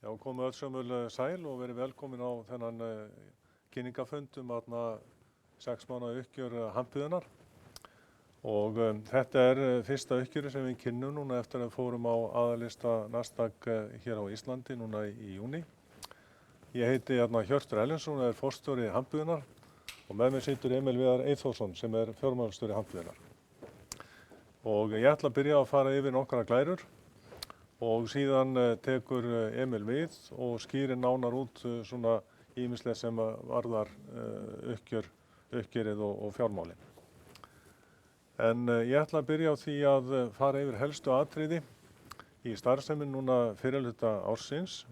Já, komið öll sömul sæl og verið velkomin á þennan kynningafund þarna 6 mánaða uppgjör hampiðunnar. Og þetta fyrsta uppgjöri sem við kynnum núna eftir að fórum á aðalista Nasdaq hér á Íslandi núna í júní. Ég heiti Hjörtur Erlendsson og forstjóri hampiðunnar og með mér situr Emil Viðar Eyþórsson sem fjármálastjóri hampiðunnar. Og ég ætla að byrja að fara yfir nokkra glærur. Og síðan tekur Emil við og skýrir nánar út svona ýmislegt sem varðar uppgjörið og fjármálin. En ég ætla að byrja á því að fara yfir helstu atriði í starfsemi núna fyrri hluta ársins.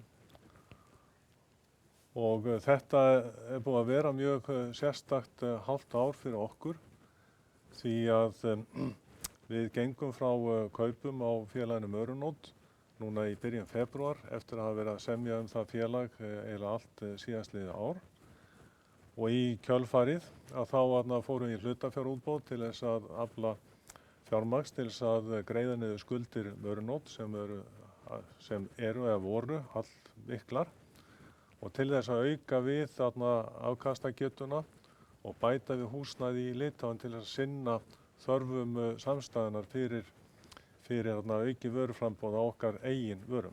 Og þetta búið að vera mjög sérstakt hálft ár fyrir okkur því að við gengum frá kaupum á félaginu Mörunót núna í byrjun febrúar eftir að hafa verið að semja það félag eiginlega allt síðastliðið ár. Og í kjölfarið að þá fórum við í hlutafjárútboð til þess að afla fjármagns til þess að greiða niður skuldir Mörunót sem eru eða voru allmiklar og til þess að auka við afkastagetuna og bæta við húsnæði í Litáen til þess að sinna þörfum samstæðunar fyrir auki vöruframboð á okkar eigin vörum.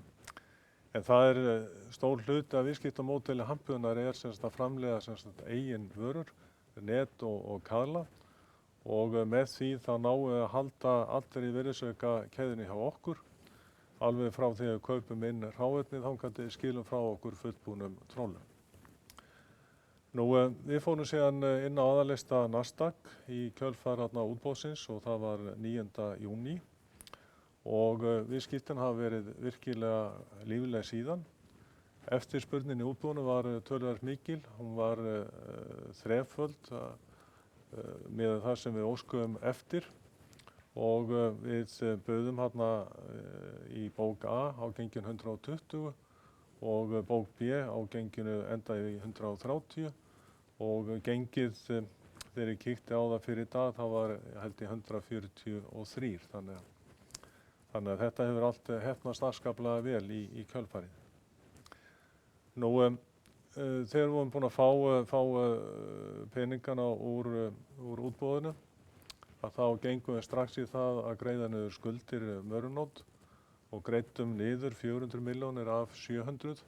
En það stór hluti af viðskiptamódeli hampiðunnar að framleiða eigin vörur, net og kaðla og með því þá náum við að halda allri virðisaukakeðjunni hjá okkur alveg frá því að við kaupum inn hráefnið þangað til skilum frá okkur fullbúnum trólum. Við fórum síðan inn á aðalista Nasdaq í kjölfar útboðsins og það var 9. júní. Og viðskiptin hafa verið virkilega lífleg síðan. Eftirspurnin í útboðinu var töluvert mikil, hún var þreföld með það sem við óskuðum eftir og við buðum í bók A á genginu 120 og bók B á genginu endaði í 130 og gengið þegar ég kíkti á það fyrir dag þá var held ég 143 Þannig að þetta hefur allt heppnast afskaplega vel í kjölfarið. Þegar við vorum búin að fá peningana úr útboðinu, þá gengum við strax í það að greiða niður skuldir Mörunót og greiddum niður 400 milljónir af 700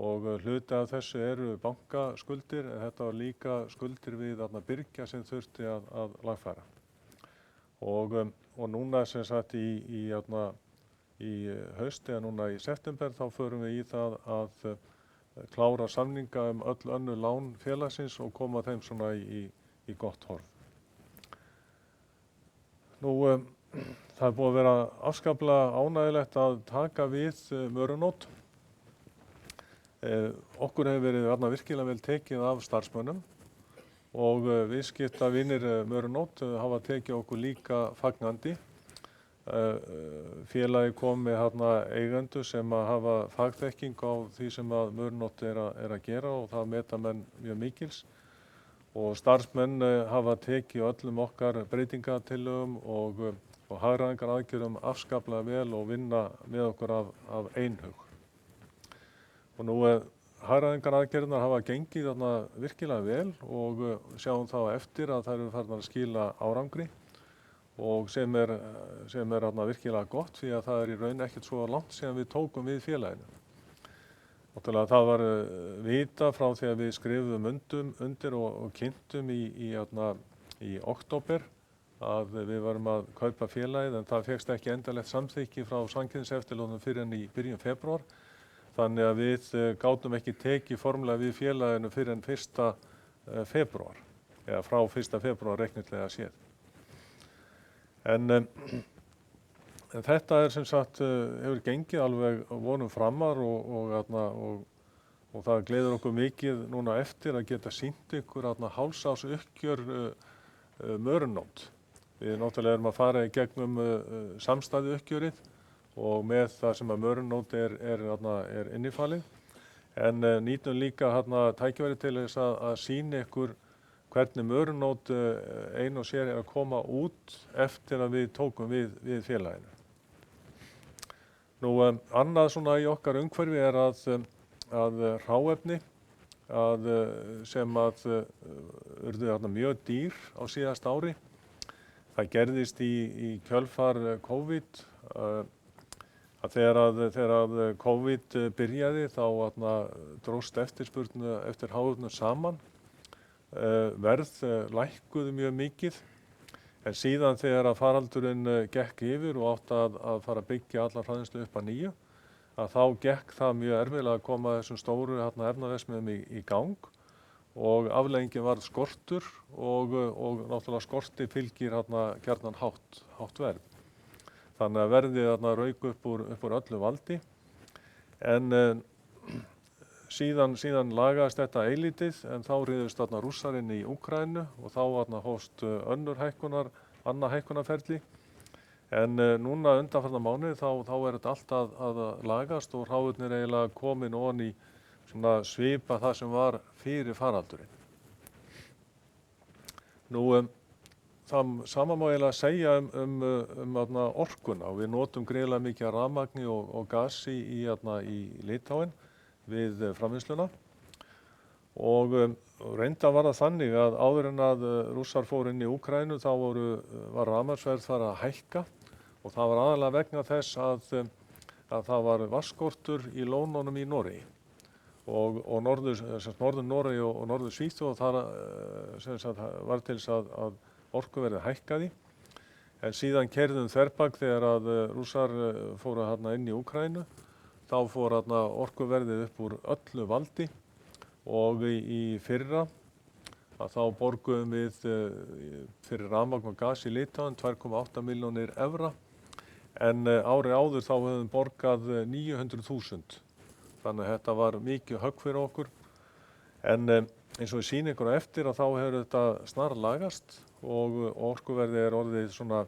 og hluti af þessu eru bankaskuldir en þetta var líka skuldir við birgja sem þurfti að lagfæra. Og núna í haust eða núna í september þá förum við í það að klára samninga öll önnur lán félagsins og koma þeim svona í gott horf. Það búið að vera afskaplega ánægjulegt að taka við Mörunót. Okkur hefur verið virkilega vel tekið af starfsmönnum. Og viðskiptavinir Mörunót hafa tekið okkur líka fagnandi. Félagið kom með eigendur sem hafa fagþekking á því sem Mörunót að gera og það meta menn mjög mikils. Og starfsmenn hafa tekið öllum okkar breytingatillögum og hagræðingaraðgerðum afskaplega vel og vinna með okkur af einhug. Og hagræðingaraðgerðirnar hafa gengið virkilega vel og sjáum þá eftir að þær eru farnar að skila árangri og sem er virkilega gott því að það í raun ekkert svo langt síðan við tókum við félaginu. Náttúrulega það var vita frá því að við skrifuðum undir og kynntum í október að við varum að kaupa félagið en það fékkst ekki endanlegt samþykki frá samkeppniseftirlitinu fyrr en í byrjun febrúar. Þannig að við gátum ekki tekið formlega við félaginu fyrr en 1. febrúar, eða frá 1. febrúar reiknilega séð. En þetta hefur gengið alveg vonum framar og það gleður okkur mikið núna eftir að geta sýnt ykkur hálfsás uppgjör Mörunót. Við náttúrulega erum að fara í gegnum samstæðu uppgjörið og með það sem Mörunót er innifalið. En nýtum líka tækifæri til þess að sýna ykkur hvernig Mörunót ein og sér að koma út eftir að við tókum við félaginu. Annað svona í okkar umhverfi að hráefni sem urðu þarna mjög dýr á síðasta ári. Það gerðist í kjölfar COVID að þegar COVID byrjaði þá dróst eftirspurn eftir hráefnum saman. Verð lækkuðu mjög mikið. En síðan þegar að faraldurinn gekk yfir og átti að fara að byggja alla framleiðslu upp að nýju, að þá gekk það mjög erfiðlega að koma þessum stóru efnaverksmiðjum í gang og afleiðingin varð skortur og náttúrulega skorti fylgir gjarnan hátt verð. Þannig að verðið rauk upp úr öllu valdi. En síðan lagaðist þetta eilítið en þá riðust Rússar inn í Úkraínu og þá hófst annað hækkunarferli. En núna undanfarna mánuði þá þetta allt að lagast og hráefni eiginlega komin ofan í svona svipa það sem var fyrir faraldurinn. Það sama má eiginlega segja orkuna og við notum gríðarlega mikið af rafmagni og gasi í Litáen við framleiðsluna og reyndar var það þannig að áður en að Rússar fóru inn í Úkraínu þá var rafmagnsverð farið að hækka og það var aðalega vegna þess að það var vatnsskortur í lónunum í Noregi og norður Noregi og norður Svíþjóð og þar var til þess að orkuverðið hækkaði. En síðan keyrðum þverbak þegar að Rússar fóru inn í Úkraínu. Þá fór orkuverðið upp úr öllu valdi og í fyrra að þá borguðum við fyrir rafmagn og gas í Litáen 2,8 milljónir evra en árið áður þá höfum við borgað 900.000. Þannig að þetta var mikið högg fyrir okkur. En eins og ég sýni ykkur á eftir að þá hefur þetta snarlagast og orkuverðið orðið svona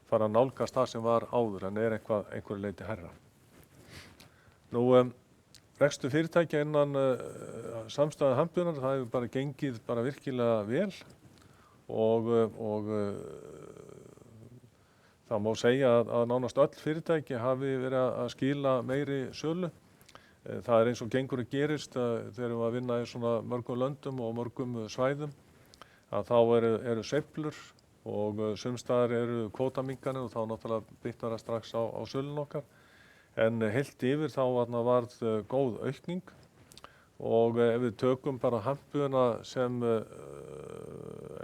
fara að nálgast það sem var áður en einhverju leyti hærra. Rekstur fyrirtækja innan samstæðu hambunar, það hefur bara gengið virkilega vel og það má segja að nánast öll fyrirtæki hafi verið að skila meiri sölu. Það eins og gengur að gerist þegar við erum að vinna í svona mörgum löndum og mörgum svæðum að þá eru sveiflur og sums staðar eru kvótaminkanir og þá náttúrulega bitnar það strax á sölun okkar. En heilt yfir þá varð góð aukning og ef við tökum bara hambuðuna sem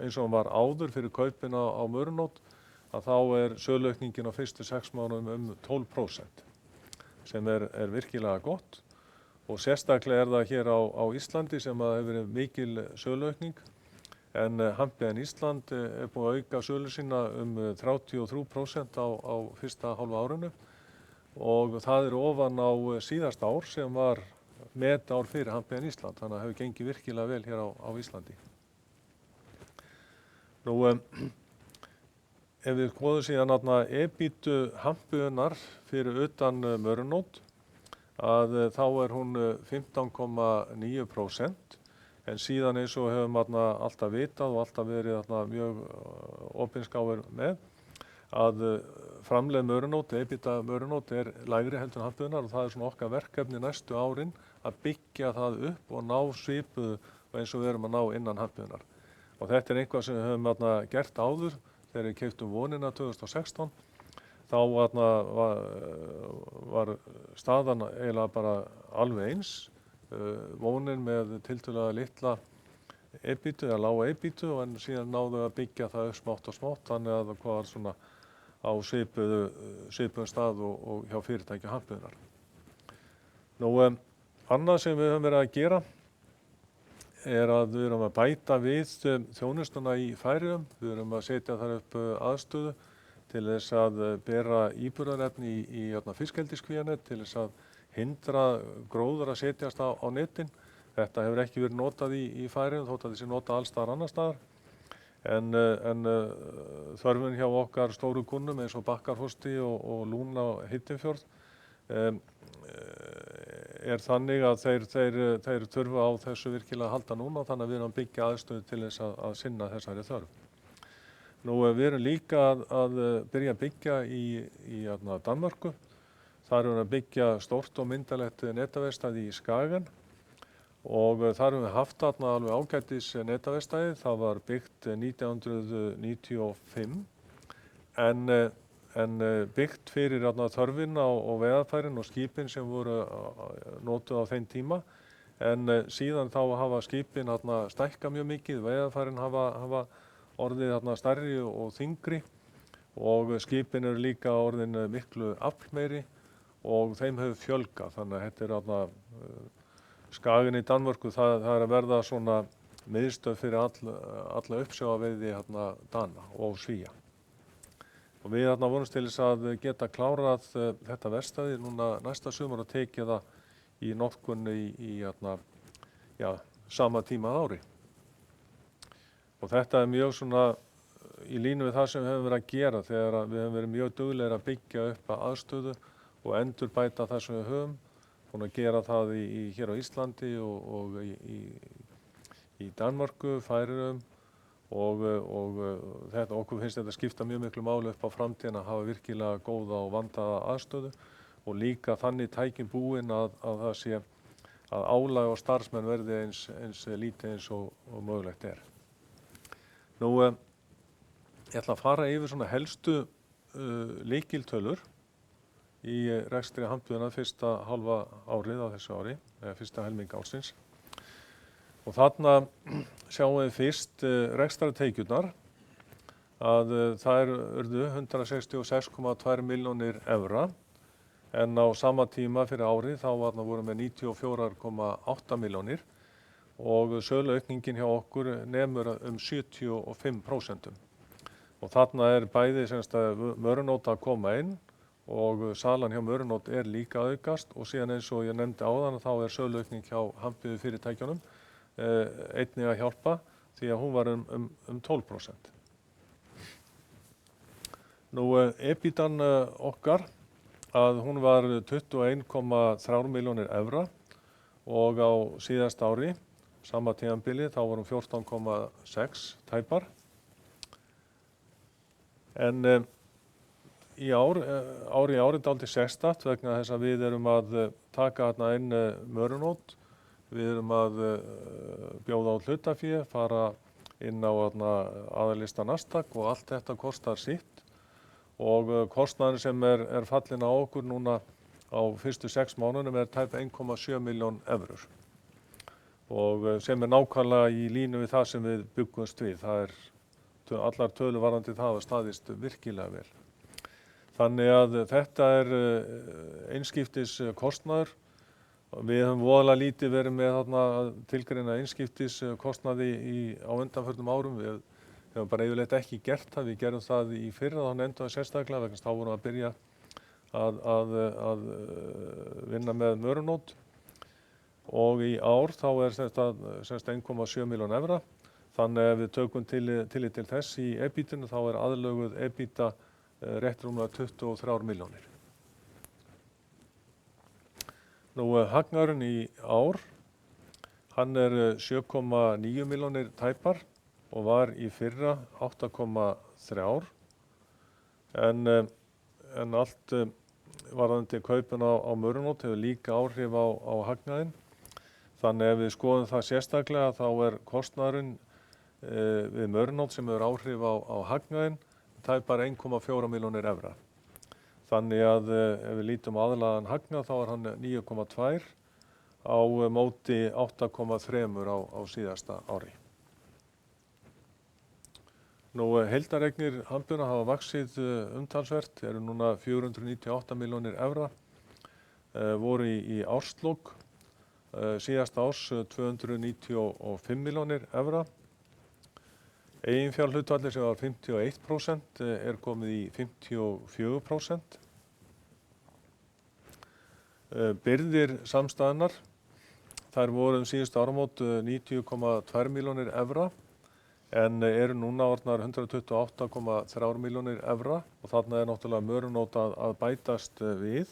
eins og hann var áður fyrir kaupin á Mörunótt að þá söluaukningin á fyrstu 6 mánuðum 12% sem virkilega gott og sérstaklega það hér á Íslandi sem hefur verið mikil söluaukning en Hampiðjan Ísland búið að auka sölu sína 33% á fyrsta hálfa árinu. Og það ofan á síðasta ár sem var metár fyrir Hampiðjan Ísland, þannig að það hefur gengið virkilega vel hér á Íslandi. Ef við skoðum síðan EBITDA Hampiðjunar fyrir utan Mörunótt, að þá hún 15,9% en síðan eins og hefum alltaf vitað og alltaf verið mjög opinskáir með að framlegð Mörunótt, EBITDA Mörunótt lægri heldur en Hampiðjunar og það svona okkar verkefni næstu árin að byggja það upp og ná svipuðu eins og við erum að ná innan Hampiðjunar. Og þetta eitthvað sem við höfum gert áður þegar við keyptum Vonina 2016. Þá var staðan eiginlega bara alveg eins. Vonin með tiltölulega litla EBITDA eða lága EBITDA en síðan náðu að byggja það upp smátt og smátt þannig að það var svona á svipuðum stað og hjá fyrirtæki Hampiðjunar. Annað sem við höfum verið að gera að við erum að bæta við þjónustuna í Færeyjum. Við erum að setja þar upp aðstöðu til þess að bera íburðarefni í fiskeldiskvíanet til þess að hindra gróður að setjast á netin. Þetta hefur ekki verið notað í Færeyjum þótt að þessi notað alls staðar annars staðar. En þörfin hjá okkar stóru kunnum eins og Bakkarfrosti og Lúna og Hittinfjörð þannig að þeir þurfa á þessu virkilega að halda núna þannig að við erum að byggja aðstöðu til þess að sinna þessari þörf. Við erum líka að byrja að byggja í Danmörku. Þar erum við að byggja stórt og myndalegt netaverkstæði í Skagen og þar erum við haft þarna alveg ágætis netaverkstæði. Það var byggt 1995 en byggt fyrir þörfina og veiðarfærin og skipin sem voru notuð á þeim tíma. En síðan þá hafa skipin stækkað mjög mikið, veiðarfærin hafa orðið stærri og þyngri og skipin eru líka orðin miklu aflmeiri og þeim hefur fjölgað. Þannig að þetta Skagen í Danmörku, það er að verða svona miðstöð fyrir alla uppsjávarveiði Dana og Svía. Og við vonumst til þess að geta klárað þetta verkstæði núna næsta sumar og tekið það í notkun í sama tíma að ári. Og þetta mjög svona í línu við það sem við höfum verið að gera þegar við höfum verið mjög duglegir að byggja upp aðstöðu og endurbæta það sem við höfum. Búin að gera það hér á Íslandi og í Danmörku, Færeyjum og okkur finnst þetta skipta mjög miklu máli upp á framtíðina að hafa virkilega góða og vandaða aðstöðu og líka þannig tækin búin að það sé að álag og starfsmenn verði eins lítið eins og mögulegt er. Nú, ég ætla að fara yfir svona helstu lykiltölur í rekstri handbúðina fyrsta halva árið á þessu ári, eða fyrsta helming ársins. Og þarna sjáum við fyrst rekstrartekjurnar að þær urðu 166,2 milljónir evra en á sama tíma fyrir árið þá voru með 94,8 milljónir og söluaukningin hjá okkur nemur 75%. Og þarna bæði Mörunót að koma inn og salan hjá Mörunót líka að aukast og síðan eins og ég nefndi áðan þá söluaukning hjá handbúðufyrirtækjunum einnig að hjálpa því að hún var 12%. Nú, EBITDAn okkar að hún var 21,3 milljónir evra og á síðasta ári, sama tímabili, þá var hún 14,6 tæpar. En í ár dálítið sérstakt vegna þess að við erum að taka þarna inn Mörunót. Við erum að bjóða á hlutafé, fara inn á aðallista Nasdaq og allt þetta kostar sitt. Og kostnaðurinn sem fallinn á okkur núna á fyrstu 6 mánuðum tæpa 1,7 milljón evrur. Og sem nákvæmlega í línu við það sem við byggumst við. Allar tölur varðandi það hafa staðist virkilega vel. Þannig að þetta einskiptis kostnaður. Við höfum voðalega lítið verið með að tilgreina einskiptis kostnaði á undanförnum árum. Við höfum bara yfirleitt ekki gert það. Við gerum það í fyrra, þá nefndum það sérstaklega vegna þá vorum við að byrja að vinna með Mörunót. Og í ár þá þetta 1,7 milljón evra. Þannig að ef við tökum tillit til þess í EBITinu þá aðlöguð EBITA rétt rúmlega 23 milljónir. Nú, hagnaðurinn í ár, hann 7,9 milljónir tæpar og var í fyrra 8,3. En allt varðandi kaupin á Mörunót hefur líka áhrif á hagnaðinn. Þannig ef við skoðum það sérstaklega þá kostnaðurinn við Mörunót sem hefur áhrif á hagnaðinn tæpar 1,4 milljónir evra. Þannig að ef við lítum aðlagan hagnað þá hann 9,2 á móti 8,3 á síðasta ári. Nú, heildareignir handbúðanna hafa vaxið umtalsvert, eru núna 498 milljónir evra, voru í árslok, síðasta árs 295 milljónir evra. Eiginfjárhlutfallið sem var 51% komið í 54%. Birgðir samstæðunnar, þær voru síðustu áramót 90,2 milljónir evra en eru núna orðnar 128,3 milljónir evra og þarna náttúrulega Mörunót að bætast við.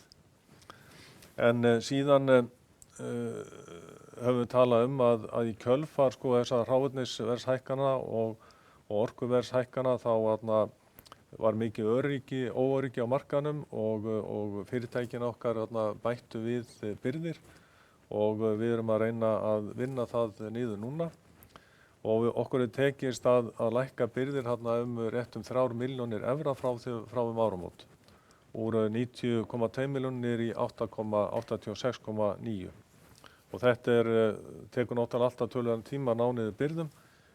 En síðan höfum við talað að í kjölfar þessar hráefnisverðshækkana og orkuverðshækkana þá var mikið óöryggi á markaðnum og fyrirtækin okkar bættu við birgðir og við erum að reyna að vinna það niður núna og okkur tekist að lækka birgðir rétt 3 milljónir evra frá áramót úr 90,2 milljónir í 86,9 og þetta tekur náttúrulega alltaf töluverðan tíma að ná niður birgðum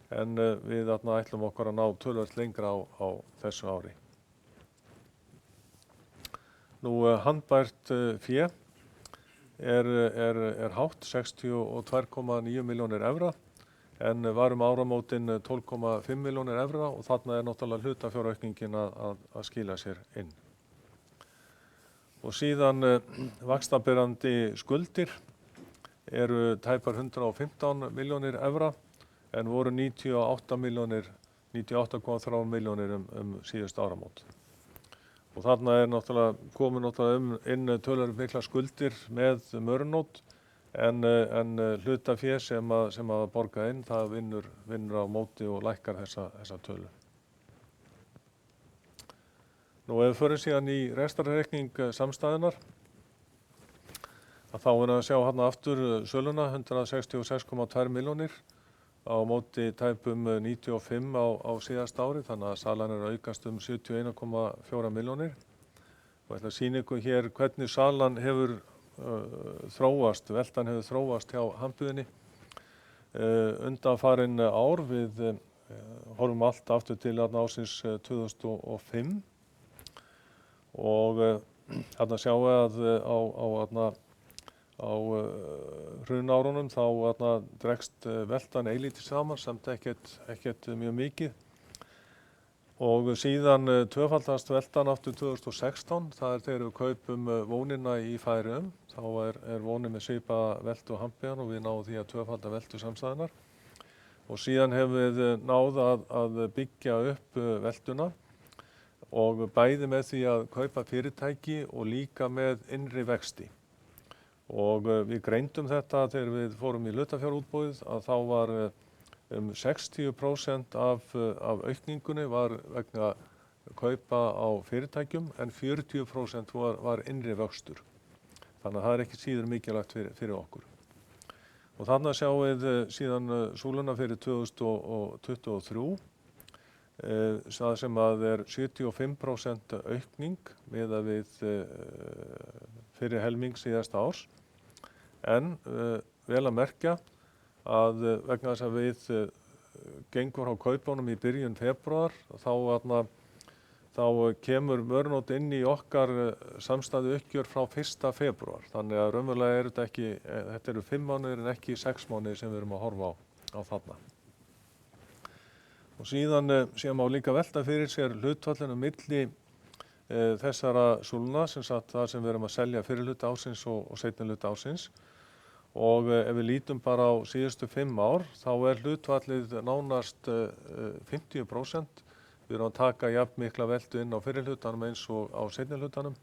en við ætlum okkur að ná töluvert lengra á þessu ári. Nú handbært fé hátt 62,9 milljónir evra en var áramótin 12,5 milljónir evra og þarna náttúrulega hlutafjáraukningin að skila sér inn. Og síðan vaxtaberandi skuldir eru tæpar 115 milljónir evra en voru 98,3 milljónir síðust áramót. Og þarna komin inn töluvert miklar skuldir með Mörunót en hlutafé sem að borga inn, það vinnur á móti og lækkar þessa tölu. Nú ef við förum síðan í rekstrarreikning samstæðunnar, þá að sjá aftur söluna 166,2 milljónir á móti tæpum 95 á síðasta ári, þannig að salan að aukast 71,4 milljónir. Og ætla að sýna ykkur hér hvernig salan hefur þróast, veltan hefur þróast hjá Hampiðunni. Undanfarin ár, við horfum allt aftur til ársins 2005 og þarna sjáum við að á hrunárunum þá dregst veltan eilítið saman samt ekkert mjög mikið og síðan tvöfaldast veltan aftur 2016, það þegar við kaupum Vonina í Færeyjum, þá Vonin með svipaða veltu og Hampiðan og við náðum því að tvöfalda veltu samstæðunnar og síðan hefum við náð að byggja upp veltuna og bæði með því að kaupa fyrirtæki og líka með innri vexti. Og við greindum þetta þegar við fórum í hlutafjárútboðið að þá var 60% af aukningunni var vegna kaupa á fyrirtækjum en 40% var innri vöxtur. Þannig að það ekki síður mikilvægt fyrir okkur. Og þarna sjáum við síðan súluna fyrir 2023 það sem að 75% aukning miðað við fyrir helming síðasta árs. En vel að merkja að vegna þess að við gengum frá kaupunum í byrjun febrúar þá kemur Mörunót inn í okkar samstæðu uppgjör frá 1. febrúar. Þannig að raunverulega þetta eru 5 mánuðir en ekki 6 mánuðir sem við erum að horfa á þarna. Og síðan má líka velta fyrir sér hlutfallinu milli þessara súlna, það sem við erum að selja fyrir hluta ársins og seinni hluta ársins. Og ef við lítum bara á síðustu 5 ár, þá hlutfallið nánast 50%. Við erum að taka jafn mikla veltu inn á fyrri hlutanum eins og á seinni hlutanum.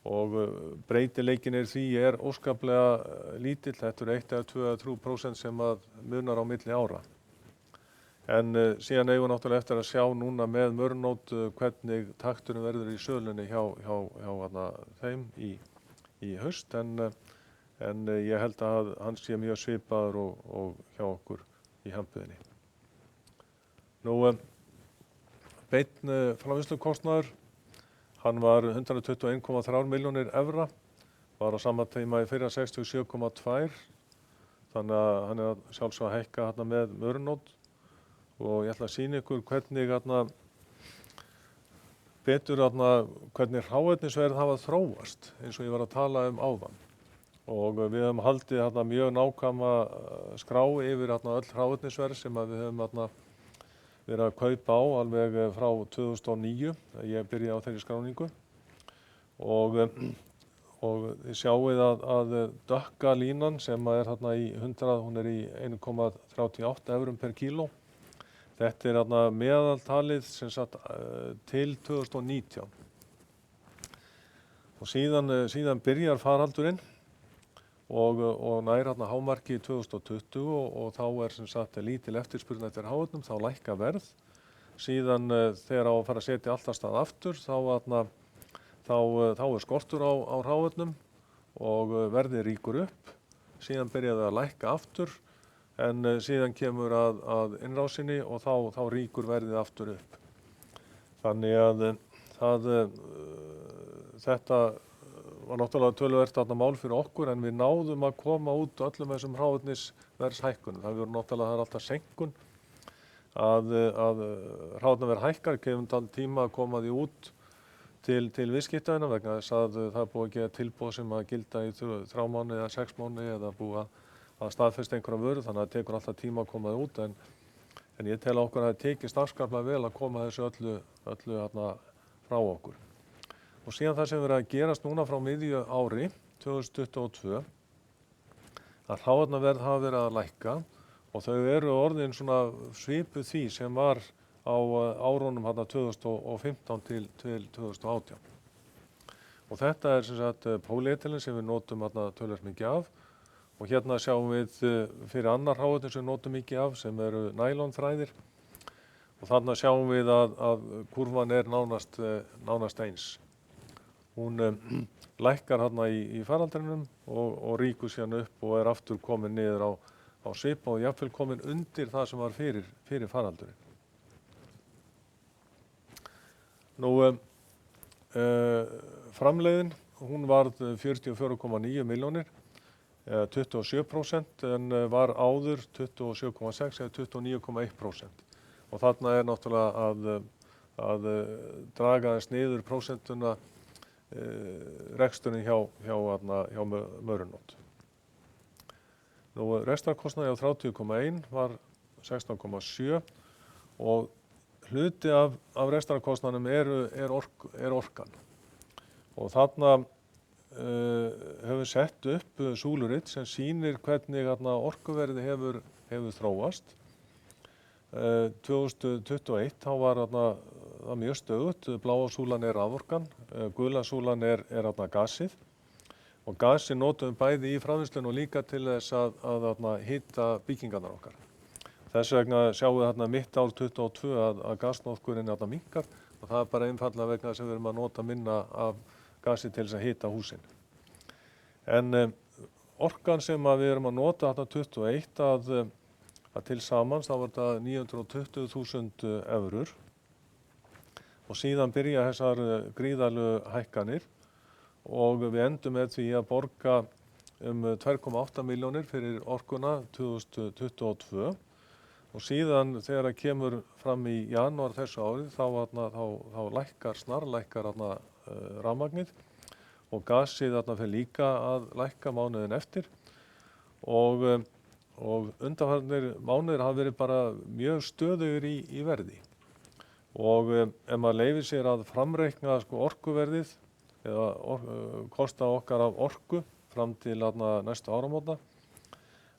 Og breytileikinn því óskaplega lítill, þetta 1 eða 2 eða 3% sem að munar á milli ára. En síðan eigum við náttúrulega eftir að sjá núna með Mörunót hvernig takturinn verður í sölunni hjá þeim í haust en ég held að hann sé mjög svipaður og hjá okkur í Hampiðunni. Nú beinn framleiðslukostnaður, hann var 121,3 milljónir evra, var á sama tíma í fyrra 67,2, þannig að hann að sjálfsögðu að hækka með Mörunót. Og ég ætla að sýna ykkur hvernig hvernig hráefnisverð hafa þróast eins og ég var að tala áðan. Og við höfum haldið mjög nákvæma skrá yfir öll hráefnisverð sem við höfum verið að kaupa á alveg frá 2009, ég byrjaði á þeirri skráningu. Og þið sjáið að dökka línan sem í 100, hún í 1,38 eurum per kíló. Þetta meðaltalið til 2019. Og síðan byrjar faraldurinn og nær hámarki 2020 og þá lítil eftirspurn eftir hráefnum, þá lækkar verð síðan þegar á að fara að setja allt af stað aftur þá skortur á hráefnum og verðið rýkur upp, síðan byrjaði að lækka aftur en síðan kemur að innrásinni og þá rýkur verðið aftur upp. Þannig að þetta var náttúrulega töluvert mál fyrir okkur en við náðum að koma út öllum þessum hráefnisverðshækkunum. Það er alltaf seinkun að hráefnisverð hækkar, gefum þann tíma að koma því út til viðskiptavina vegna þess að það er búið að gera tilboð sem að gilda í 3 mánuði eða 6 mánuði eða búið að staðfesta einhverja vöru, þannig að það tekur alltaf tíma að koma það út en ég tel okkur að það tekist afskaplega vel að koma þessu öllu frá okkur. Og síðan það sem verið að gerast núna frá miðju ári 2022 að hráefnaverð hafa verið að lækka og þau eru orðin svona svipuð því sem var á árunum 2015 til 2018. Og þetta er sem sagt pólietilin sem við notum töluvert mikið af og hérna sjáum við fyrir annar hráefni sem við notum mikið af sem eru nælonþræðir og þarna sjáum við að kurvan er nánast eins. Hún lækkar í faraldrinum og rýkur síðan upp og er aftur komin niður á svipa og jafnvel komin undir það sem var fyrir faraldurinn. Framleiðin, hún varð 44,9 milljónir, 27% en var áður 27,6 eða 29,1%. Og þarna er náttúrulega að draga þess niður prósentuna reksturinn hjá Mörunótt. Rekstrarkostnaði á 30,1 var 16,7 og hluti af rekstrarkostnaðinum er orkan. Og þarna höfum við sett upp súlurit sem sýnir hvernig orkuverði hefur þróast. 2021 þá var það mjög stöðugt, bláa súlan er raforkan, gula súlan er gasið og gasið notum við bæði í framleiðslunni og líka til þess að hita byggingarnar okkar. Þess vegna sjáum við mitt ár 2022 að gasnotkun minnkar og það er bara einfaldlega vegna þess að við erum að nota minna af gasi til þess að hita húsin. En orkan sem við erum að nota 2021 að til samans þá var þetta 920.000 evrur og síðan byrja þessar gríðarlegu hækkanir og við endum með því að borga 2,8 milljónir fyrir orkuna 2022 og síðan þegar það kemur fram í janúar þessu ári þá snarlækkar rafmagnið og gasið fer líka að lækka mánuðinn eftir og undanfarnir mánuðir hafa verið bara mjög stöðugir í verði. Og ef maður leyfir sér að framreikna orkuverðið eða kosta okkar af orku fram til næstu áramóta,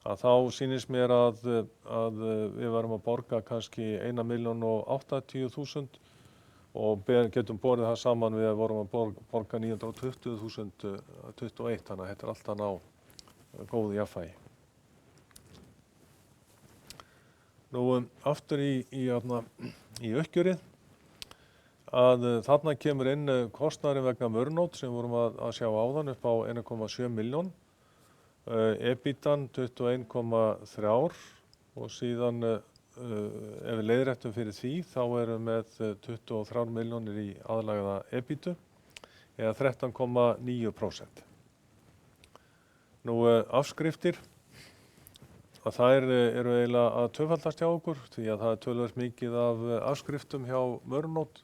að þá sýnist mér að við varum að borga kannski 1.080.000 og getum borið það saman við að vorum að borga 920.000 21, þannig að þetta er alltaf ná góðu jafnvægi. Aftur í uppgjörið að þarna kemur inn kostnaðurinn vegna Mörunótt sem vorum að sjá áðan upp á 1,7 milljón, EBITDAn 21,3 og síðan ef við leiðréttum fyrir því þá erum við með 23 milljónir í aðlagaða EBITDu eða 13,9%. Afskriftir að þær eru eiginlega að tvöfaldast hjá okkur því að það er töluvert mikið af afskriftum hjá Mörunótt.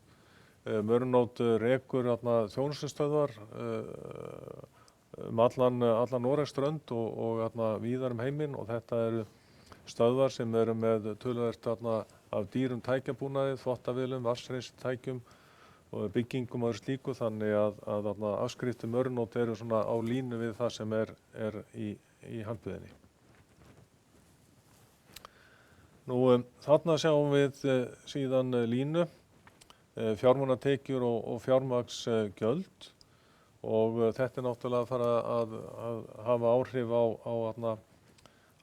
Mörunótt rekur þjónustustöðvar allan Noregsströnd og víðar heiminn og þetta eru stöðvar sem eru með töluvert af dýrum tækjabúnaði, þvottavélum, vatnsreynstækjum og byggingum og öðru slíku þannig að afskriftir Mörunótt eru svona á línu við það sem er í handbuðinni. Þarna sjáum við síðan línu, fjármunatekjur og fjármagnsgjöld og þetta er náttúrulega að fara að hafa áhrif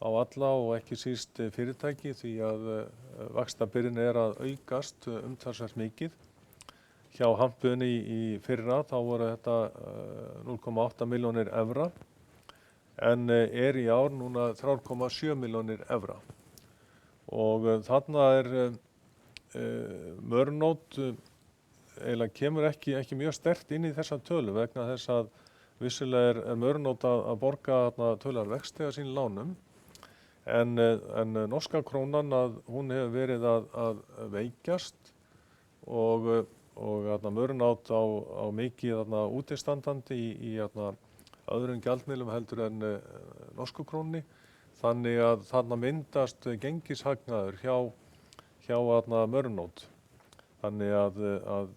á alla og ekki síst fyrirtæki því að vaxtabyrðin að aukast umtalsvert mikið. Hjá hampunni í fyrra þá voru þetta 0,8 milljónir evra en í ár núna 3,7 milljónir evra. Og þarna Mörnót eiginlega kemur ekki mjög sterkt inn í þessa tölu vegna þess að vissulega Mörnót að borga tölulegar vexti af sínum lánum en norska krónan hún hefur verið að veikjast og Mörnót á mikið útistandandi í öðrum gjaldmiðlum heldur en norsku krónunni þannig að þarna myndast gengishagnaður hjá Mörnót. Þannig að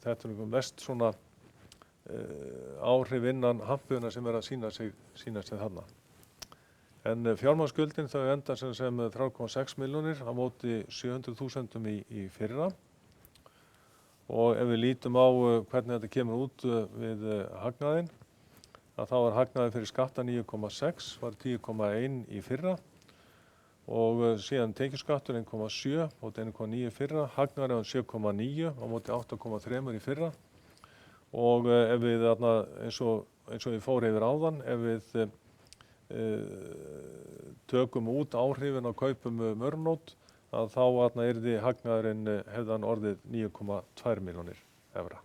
þetta mest svona áhrif innan hampuðina sem að sýna sig þarna. En fjármagnsskuldin þau enda sem 3,6 milljónir á móti 700.000 í fyrra. Og ef við lítum á hvernig þetta kemur út við hagnaðinn, þá hagnaður fyrir skatta 9,6, var 10,1 í fyrra. Og síðan tekjuskattur 1,7 móti 1,9 í fyrra, hagnaður 7,9 á móti 8,3 í fyrra. Og ef við eins og ég fór yfir áðan, ef við tökum út áhrifin á kaupum Mörnót, þá yrði hagnaðurinn hefði hann orðið 9,2 milljónir evra.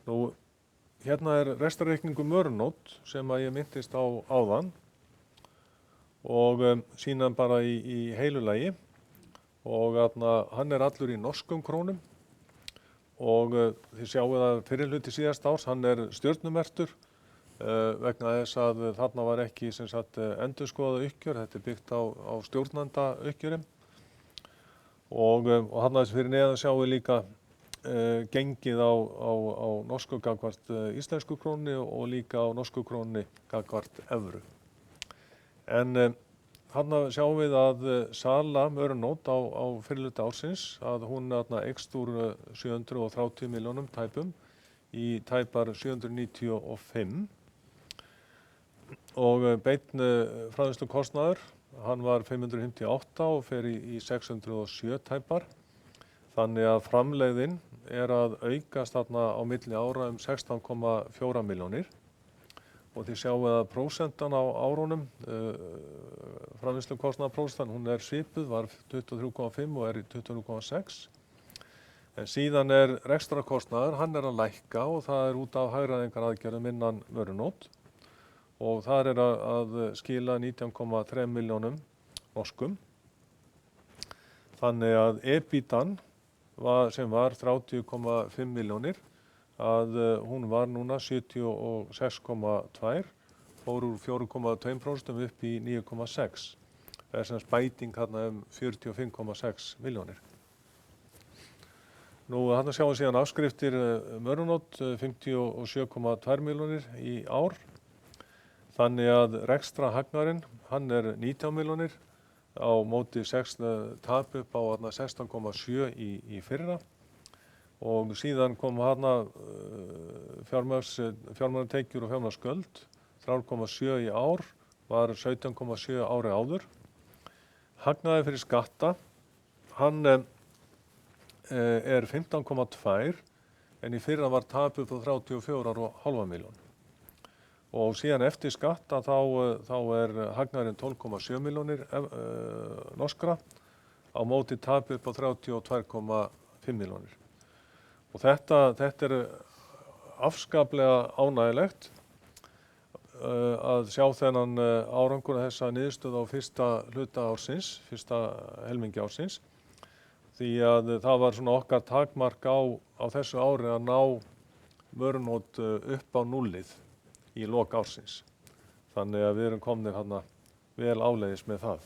Nú, hérna rekstrarreikningur Mörnót sem að ég minntist á áðan og sýna hann bara í heilu lagi og hann allur í norskum krónum og þið sjáið að fyrri hluti síðasta árs hann stjörnumerktur vegna þess að þarna var ekki endurskoðað uppgjör, þetta byggt á stjórnanda uppgjörum og þarna fyrir neðan sjáum við líka gengið á norsku gagnvart íslensku krónunni og líka á norsku krónunni gagnvart evru. En þarna sjáum við að sala Mörnót á fyrri hluta ársins að hún eykst úr 730 milljónum tæpum í tæpar 795 og beinn framleiðslukostnaður hann var 558 og fer í 607 tæpar. Þannig að framlegðin að aukast þarna á milli ára 16,4 milljónir. Og þið sjáum að prósentan á árunum, framleiðslukostnaðarprósentan, hún svipuð, var 23,5 og í 23,6. En síðan rekstrarkostnaður, hann að lækka og það út af hagræðingaraðgerðum innan Mörnót. Og það að skila 19,3 milljónum norskum. Þannig að EBITDAn sem var 30,5 milljónir, að hún var núna 76,2, fór úr 4,2% upp í 9,6. Það sem bæting þarna 45,6 milljónir. Nú þarna sjáum við síðan afskriftir Mörnót 57,2 milljónir í ár. Þannig að rekstrarhagnaðurinn, hann 19 milljónir á móti tap upp á 16,7 í fyrra. Og síðan kom þarna fjármálatekjur og fjármálaskuld, 3,7 í ár, var 17,7 ári áður. Hagnaður fyrir skatta, hann 15,2 en í fyrra var tap upp á 34,5 milljón. Og síðan eftir skatta þá hagnaðurinn 12,7 milljónir norskra á móti tap upp á 32,5 milljónir. Og þetta afskaplega ánægjulegt að sjá þennan árangur þessa niðurstöðu á fyrsta hluta ársins, fyrsta helmingi ársins. Því að það var svona okkar takmark á þessu ári að ná Mörnót upp á núllið í lok ársins. Þannig að við erum komnir þarna vel áleiðis með það.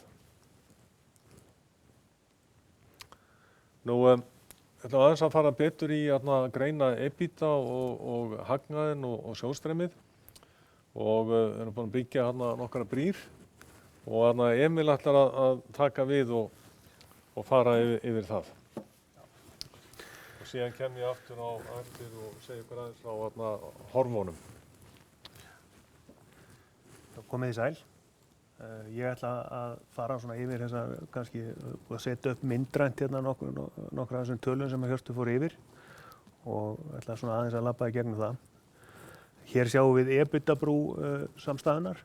Nú, ætlum aðeins að fara betur í að greina EBITDA og hagnaðinn og sjóðstreymið og erum búin að byggja nokkra brýr og Emil ætlar að taka við og fara yfir það. Og síðan kem ég aftur á eftir og segi ykkur aðeins frá hormónum. Komið þið sæl. Ég ætla að fara svona yfir þessa, kannski að setja upp myndrænt hérna nokkra af þessum tölum sem Hjörtur fór yfir og ætla svona aðeins að labba í gegnum það. Hér sjáum við EBITDA-brú samstæðunar.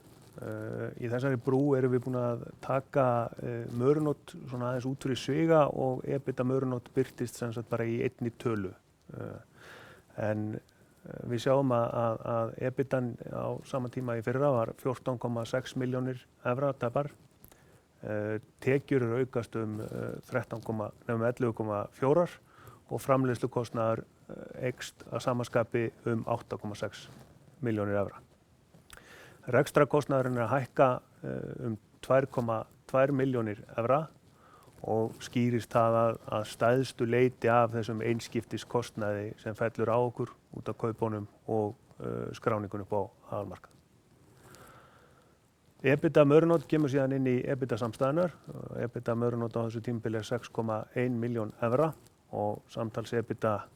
Í þessari brú erum við búin að taka mörunót svona aðeins út fyrir sviga og EBITDA-mörunót birtist sem sagt bara í einni tölu. En við sjáum að EBITDAn á sama tíma í fyrra var 14,6 milljónir evra tæpar. Tekjur eru aukast 11,4 og framleiðslukostnaður eykst að sama skapi 8,6 milljónir evra. Rekstrarkostnaðurinn er að hækka 2,2 milljónir evra og skýrist það að stæðstu leyti af þessum einskiptiskostnaði sem fellur á okkur út af kaupunum og skráningunum upp á aðalmarkað. EBITDA mörunót kemur síðan inn í EBITDA samstæðunar. EBITDA mörunót á þessu tímabili 6,1 milljón evra og samtals EBITDA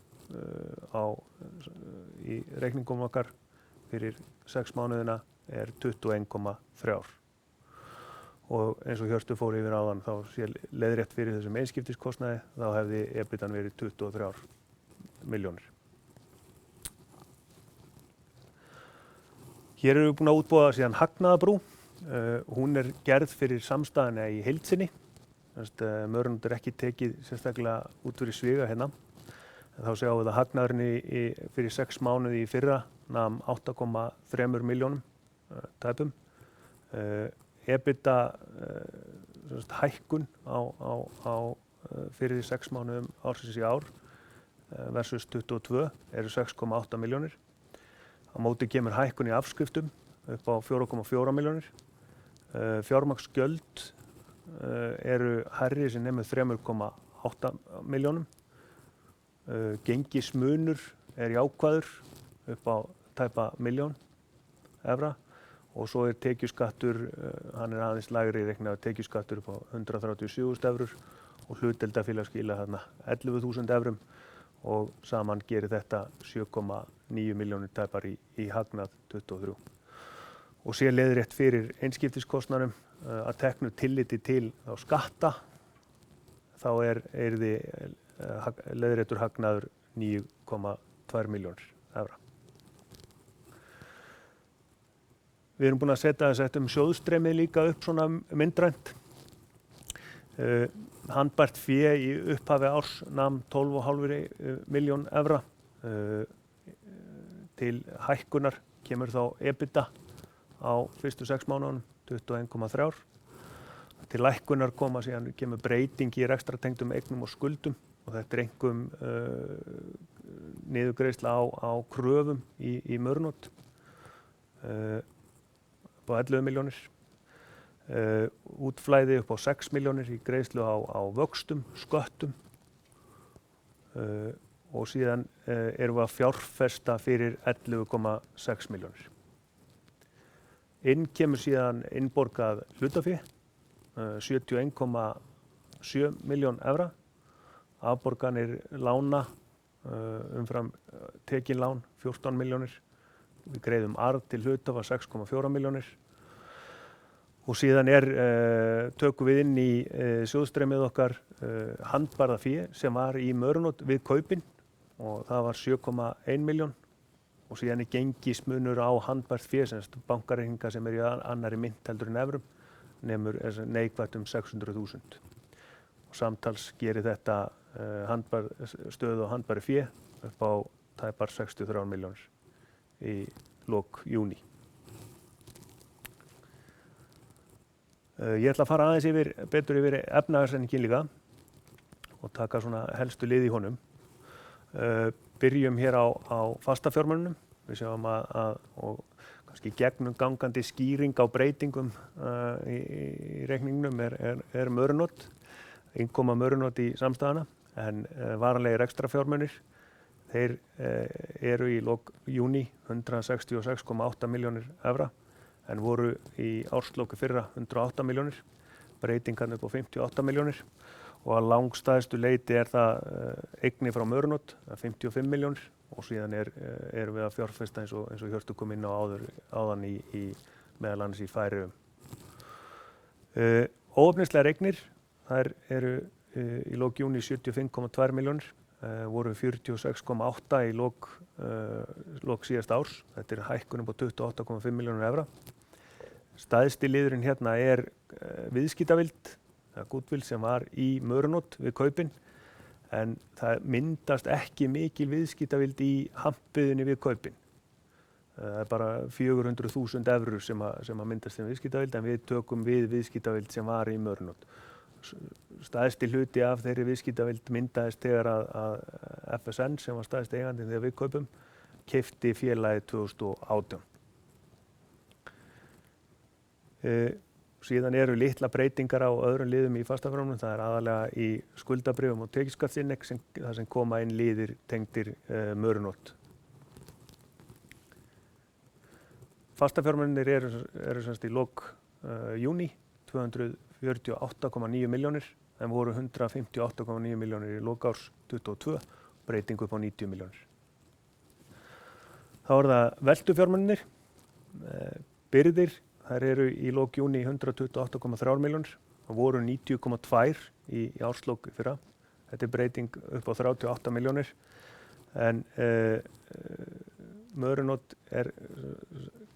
í reikningum okkar fyrir 6 mánuðina 21,3. Og eins og Hjörtur fór yfir áðan þá sé leiðrétt fyrir þessum einskiptiskostnaði þá hefði EBITDAn verið 23 milljónir. Hér erum við búin að útboða síðan hagnaðarbrú. Hún er gerð fyrir samstæðuna í heild sinni. Mörunót er ekki tekið sérstaklega út fyrir sviga hérna. En þá sjáum við að hagnaðurinn fyrir 6 mánuði í fyrra nam 8,3 milljónum tæpum. EBITDA hækkun á fyrir 6 mánuðum ársins í ár versus 22 eru 6,8 milljónir. Á móti kemur hækkun í afskriftum upp á 4,4 milljónir. Fjármagnsgjöld eru hærri sem nemur 3,8 milljónum. Gengismunur er jákvæður upp á tæpa milljón evra. Og svo tekjuskattur, hann aðeins lægri reiknaður tekjuskattur upp á 137.000 evrur og hlutdeildarfélag skila þarna 11.000 evrum og saman gerir þetta 7,9 milljónir tæpar í hagnað 23. Og sé leiðrétt fyrir einskiptiskostnaðinum að teknu tilliti til þá skatta, þá yrði leiðréttur hagnaður 9,2 milljónir evra. Við erum búin að setja sjóðstreymið líka upp svona myndrænt. Handbært fé í upphafi árs nam 12,5 milljón evra. Til hækkunar kemur þá EBITDA á fyrstu 6 mánuðunum 21,3. Til lækkunar kemur breyting í rekstratengdum eignum og skuldum og þetta einkum niðurgreiðsla á kröfum í mörunót. Upp á 11 milljónir, útflæði upp á 6 milljónir í greiðslu á vöxtum, sköttum og síðan erum við að fjárfesta fyrir 11,6 milljónir. Inn kemur síðan innborgað hlutafé, 71,7 milljón evra, afborganir lána umfram tekin lán 14 milljónir. Við greiðum arð til hluthafa 6,4 milljónir og síðan tökum við inn í sjóðstreymið okkar handbærða fé sem var í mörunót við kaupin og það var 7,1 milljón og síðan gengismunur á handbært fé sem bankareikninga sem í annarri mynt heldur en evrum nemur neikvætt 600.000. Og samtals gerir þetta stöðu og handbæri fé upp á tæpar 63 milljónir. Í lok júní. Ég ætla að fara aðeins betur yfir efnahagsreikninginn líka og taka svona helstu lið í honum. Byrjum hér á fastafjármunum. Við sjáum og kannski gegnumgangandi skýring á breytingum í reikningnum er mörunót, innkoma mörunót í samstæðuna en varanlegir ekstrafjármunir. Þeir eru í lok júní 166,8 milljónir evra en voru í árslok fyrra 108 milljónir, breytingarnir upp á 58 milljónir og að langstæðstu leyti það eignir frá mörunót 55 milljónir og síðan erum við að fjárfesta eins og Hjörtur kom inn á áðan í meðal annars í Færeyjum. Óefnislegar eignir, þær eru í lok júní 75,2 milljónir, voru 46,8 í lok síðasta árs. Þetta er hækkun upp á 28,5 milljónir evra. Stærsti liðurinn hérna er viðskiptavild, goodwill sem var í Mörunótt við kaupin, en það myndast ekki mikil viðskiptavild í hampiðunni við kaupin. Það er bara 400.000 evrur sem að myndast þeim viðskiptavild, en við tökum við viðskiptavild sem var í Mörunótt. Stærsti hluti af þeirri viðskiptavild myndaðist þegar að FSN, sem var stærsti eigandinn þegar við kaupum, keypti félagið 2018. Síðan eru litla breytingar á öðrum liðum í fastafjármögnun. Það er aðalega í skuldabréfum og tekjuskattsindex þar sem koma inn liðir tengdir Mörunótt. Fastafjármunir eru semst í lok júní 248,9 milljónir en voru 158,9 milljónir í lok árs 2022, breyting upp á 90 milljónir. Þá er það veltufjármunir, birgðir, þær eru í lok júní 128,3 milljónir og voru 90,2 í árslok fyrra. Þetta er breyting upp á 38 milljónir en Mörunótt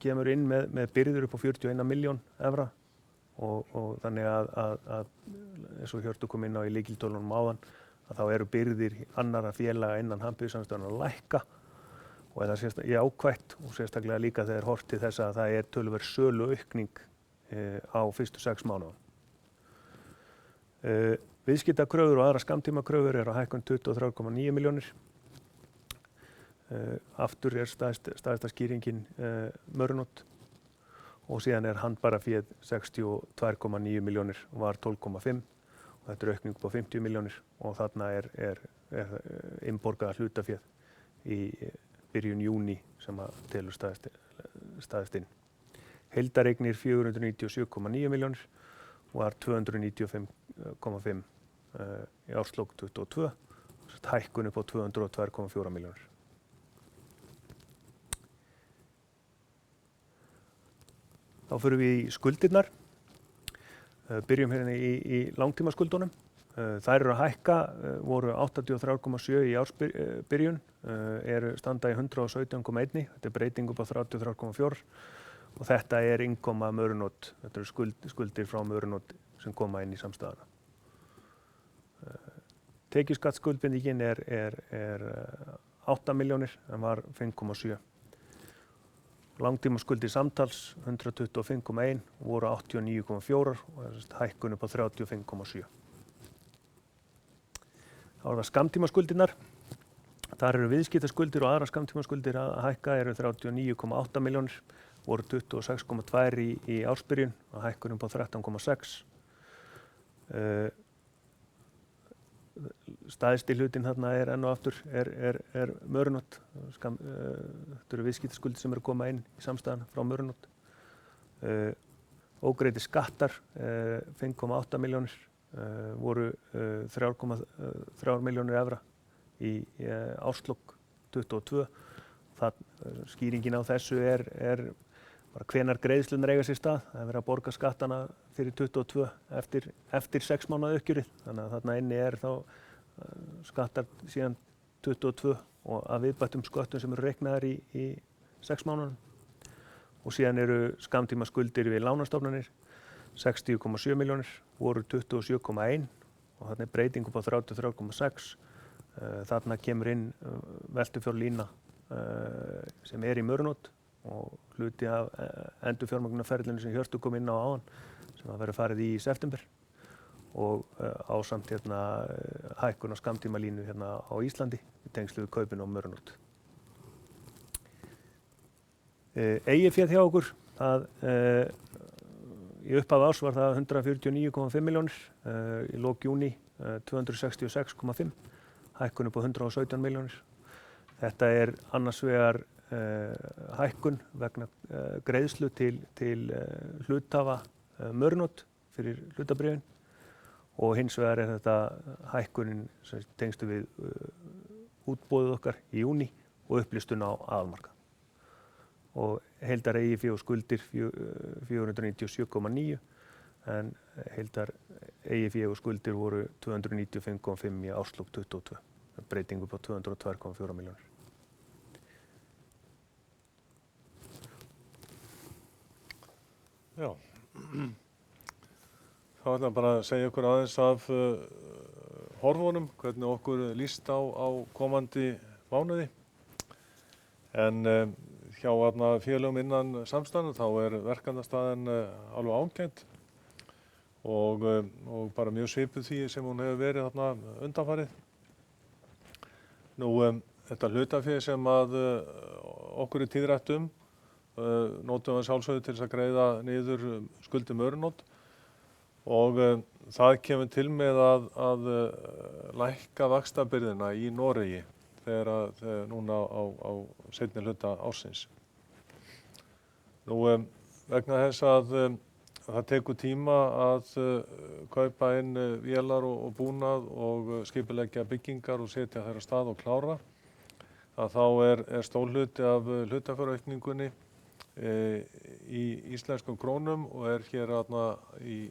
kemur inn með birgðir upp á 41 milljón evra og þannig að eins og Hjörtur kom inn á í lykiltölunum áðan að þá eru birgðir annarra félaga innan hampiðsamstæðunar að lækka og það er sérstaklega jákvætt og sérstaklega líka þegar horft til þess að það er töluverð söluaukning á fyrstu 6 mánuðum. Viðskiptakröfur og aðra skammtímakröfur eru að hækkun 23,9 milljónir. Aftur er stærsta skýringin Mörunótt og síðan er handbaraféð 62,9 milljónir og var 12,5 og þetta er aukning upp á 50 milljónir og þarna er innborgað hlutaféð í byrjun júní sem að telur staðist inn. Heildareignir 497,9 milljónir og var 295,5 í árslok 2022, hækkun upp á 202,4 milljónir. Þá förum við í skuldirnar. Byrjum hérna í langtímaskuldunum. Þær eru að hækka, voru 83,7 í ársbyrjun, eru standa í 117,1, þetta er breyting upp á 33,4 og þetta er innkoma Mörunótt, þetta eru skuldir frá Mörunótt sem koma inn í samstæðuna. Tekjuskattsskuldbindingin er 8 milljónir en var 5,7. Langtímaskuldir samtals 125,1 voru 89,4 og hækkun upp á 35,7. Þá er það skammtímaskuldirnar. Þar eru viðskiptaskuldir og aðra skammtímaskuldir að hækka eru 39,8 milljónir, voru 26,2 í ársbyrjun og hækkun upp á 13,6. Stærsti hlutinn þarna er enn og aftur er Mörunótt. Þetta eru viðskiptaskuldir sem eru að koma inn í samstæðan frá Mörunótt. Ógreiddir skattar 5,8 milljónir voru 3,3 milljónir evra í árslok 2022. Skýringin á þessu er bara hvenær greiðslurnar eiga sér stað. Það er verið að borga skattana fyrir 2022 eftir 6 mánaða uppgjörið. Þannig að þarna inni er þá skattar síðan 2022 og að viðbættum sköttum sem eru reiknaðar í 6 mánuðum. Og síðan eru skammtímaskuldir við lánastofnanir 60,7 milljónir, voru 27,1 og þarna er breyting upp á 33,6. Þarna kemur inn veltufjárlína sem er í Mörunótt og hluti af endurfjármögnunarferlinu sem Hjörtur kom inn á áðan sem að verður farið í september og ásamt hækkun á skammtímalínu hérna á Íslandi í tengslu við kaupin á Mörunótt. Eigið féð hjá okkur, í upphafi árs var það 149,5 milljónir, í lok júní 266,5, hækkun upp á 117 milljónir. Þetta er annars vegar hækkun vegna greiðslu til hluthafa Mörunótt fyrir hlutabréfin og hins vegar er þetta hækkunin sem tengstu við útboðið okkar í júní og upplistun á aðalmarkað. og heildar eigið fé og skuldir 497,9 en heildar eigið fé og skuldir voru 295,5 í árslok 22, breyting upp á 202,4 milljónir. Já, þá ætla bara að segja ykkur aðeins af horfunum, hvernig okkur líst á komandi mánuði. En hjá félögum innan samstæðan þá verkefnastaðan alveg ágætt og bara mjög svipuð því sem hún hefur verið þarna undanfarið. Nú, þetta hlutafé sem að okkur tíðrætt notum við sjálfsögðu til þess að greiða niður skuldir Mörunótt og það kemur til með að lækka vaxtabyrðina í Noregi þegar núna á seinni hluta ársins. Nú, vegna þess að það tekur tíma að kaupa inn vélar og búnað og skipuleggja byggingar og setja þær af stað og klára, að þá er stór hluti af hlutafjáraukningunni í íslenskum krónum og hér í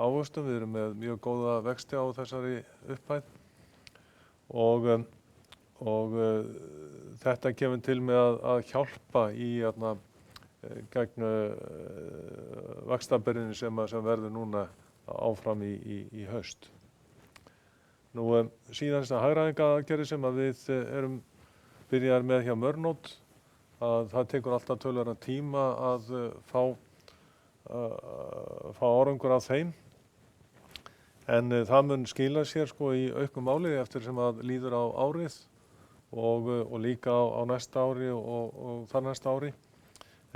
ávöxtum. Við erum með mjög góða vexti á þessari upphæð og þetta kemur til með að hjálpa í gegn vaxtabyrðinni sem verður núna áfram í haust. Nú, síðansta hagræðingaraðgerðir sem að við erum byrjaðir með hjá Mörnótt, að það tekur alltaf töluverðan tíma að fá árangur af þeim. En það mun skila sér í auknum máli eftir sem að líður á árið og líka á næsta ári og þar næsta ári.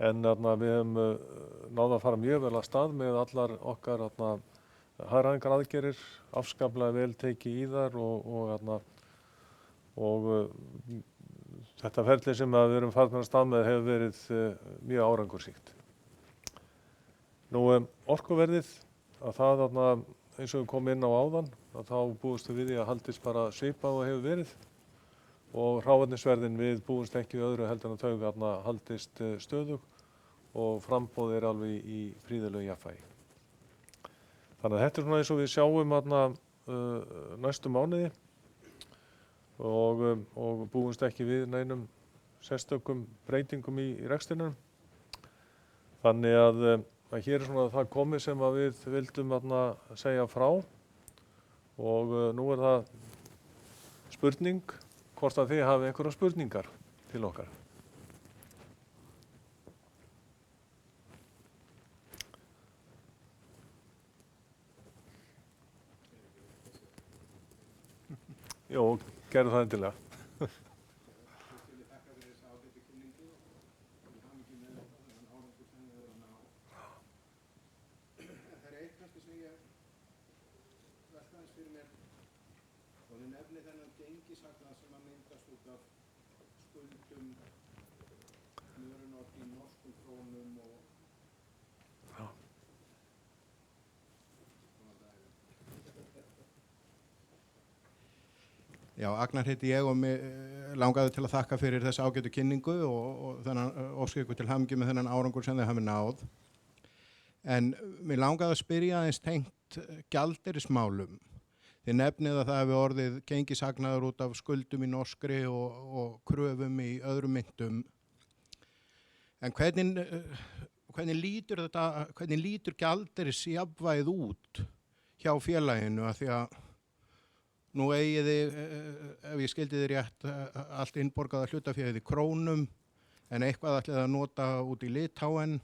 En við höfum náð að fara mjög vel af stað með allar okkar hagræðingaraðgerðir, afskaplega vel tekið í þær og þetta ferli sem við erum farin af stað með hefur verið mjög árangursríkt. Nú, orkuverðið, að það eins og við komum inn á áðan, að þá búumst við því að haldist bara svipað og hefur verið og hráefnisverðin við búumst ekki við öðru heldur en þau haldist stöðug og framboð alveg í prýðilegu jafnvægi. Þannig að þetta svona eins og við sjáum næstu mánuði og búumst ekki við neinum sérstökum breytingum í rekstrinum. Þannig að hér svona það komið sem að við vildum segja frá og nú það spurning hvort að þið hafi einhverjar spurningar til okkar. Jó, gerðu það endilega. Já, Agnar heiti ég og mig langaði til að þakka fyrir þessa ágætu kynningu og óska ykkur til hamingju með þennan árangur sem þið hafið náð. En mig langaði að spyrja aðeins tengt gjaldeyrismálum. Þið nefnið að það hefur orðið gengishagnaður út af skuldum í norskri og kröfum í öðrum myntum. En hvernig lítur gjaldeyrisjafnvægið út hjá félaginu af því að nú eigið þið, ef ég skildi þið rétt, allt innborgaða hlutaféð í krónum, en eitthvað ætlið að nota út í Litáen.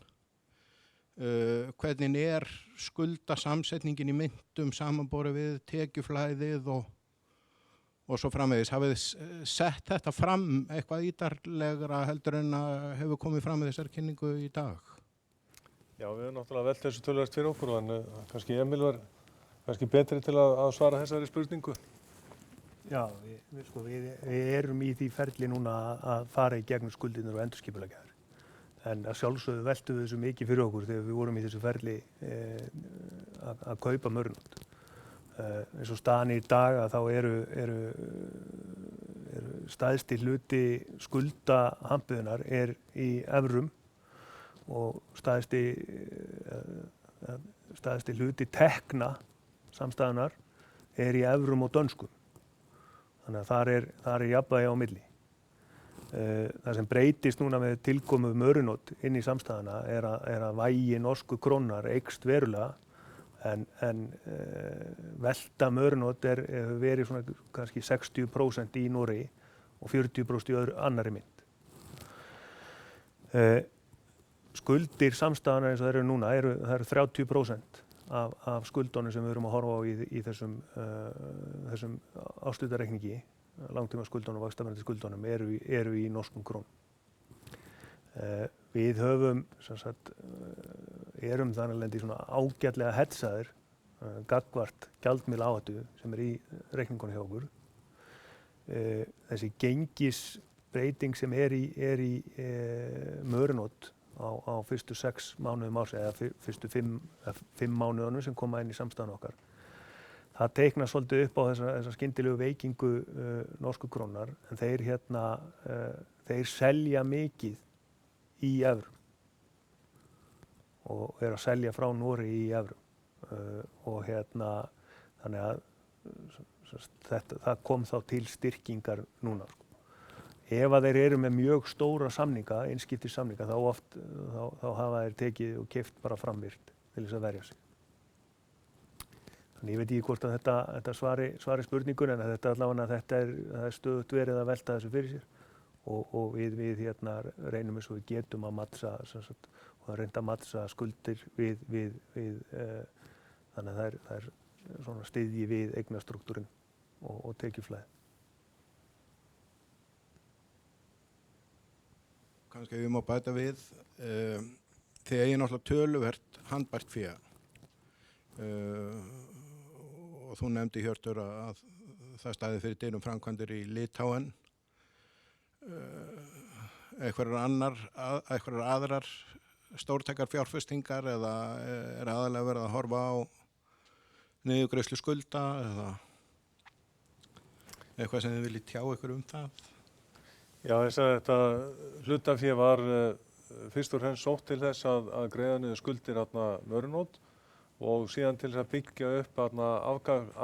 Hvernig skuldasamsetningin í myntum samanborið við tekjuflæðið og svo framvegis? Hafið þið sett þetta fram eitthvað ítarlegra heldur en að hefur komið fram með þessari kynningu í dag? Já, við höfum náttúrulega velt þessu töluvert fyrir okkur en kannski Emil var kannski betri til að svara þessari spurningu. Já, við erum í því ferli núna að fara í gegnum skuldirnar og endurskipuleggja þær. En að sjálfsögðu veltum við þessu mikið fyrir okkur þegar við vorum í þessu ferli að kaupa Mörnótt. Eins og staðan í dag að þá eru stærsti hluti skulda hampiðunar í evrum og stærsti hluti tekna samstæðunar í evrum og dönskum. Þannig að þar jafnvægi á milli. Það sem breytist núna með tilkomu Mörunótt inn í samstæðuna er að vægi norsku krónunnar eykst verulega en velta Mörunótt hefur verið svona kannski 60% í Noregi og 40% í annarri mynt. Skuldir samstæðuna eins og það eru núna, það eru 30% af skuldunum sem við erum að horfa á í þessum ástutareikningi, langtíma skuldunum og vaxtaverðandi skuldunum eru í norskum krónum. Við höfum, erum þannig að í svona ágætlega hedsaðir gagnvart gjaldmiðla áhættu sem í reikningunum hjá okkur. Þessi gengisbreyting sem í Mörunótt á fyrstu 6 mánuðum árs eða fyrstu 5 mánuðunum sem koma inn í samstæðan okkar. Það teiknar svolítið upp á þessa skyndilegu veikingu norsku krónunnar en þeir selja mikið í evrum og eru að selja frá Noregi í evrum og þannig að það kom þá til styrkingar núna. Ef að þeir eru með mjög stóra samninga, einskiptissamninga, þá hafa þeir tekið og keypt bara framvirkt til þess að verja sig. Þannig ég veit ekki hvort að þetta svari spurningun en þetta er stöðugt verið að velta þessu fyrir sér og við reynum eins og við getum að matsa og reynda að matsa skuldir við þannig að það er svona styðji við eignastruktúrin og tekjuflæði. Kannski við má bæta við, þið eigið náttúrulega töluvert handbært fé og þú nefndi Hjörtur að það stæði fyrir dyrum framkvæmdir í Litáen. Einhverjar aðrar stórtækar fjárfestingar eða aðalega verið að horfa á niðurgreiðslu skulda eða eitthvað sem þið viljið tjá ykkur það? Já, þetta hlutafé var fyrst og fremst sótt til þess að greiða niður skuldir Mörunótt og síðan til þess að byggja upp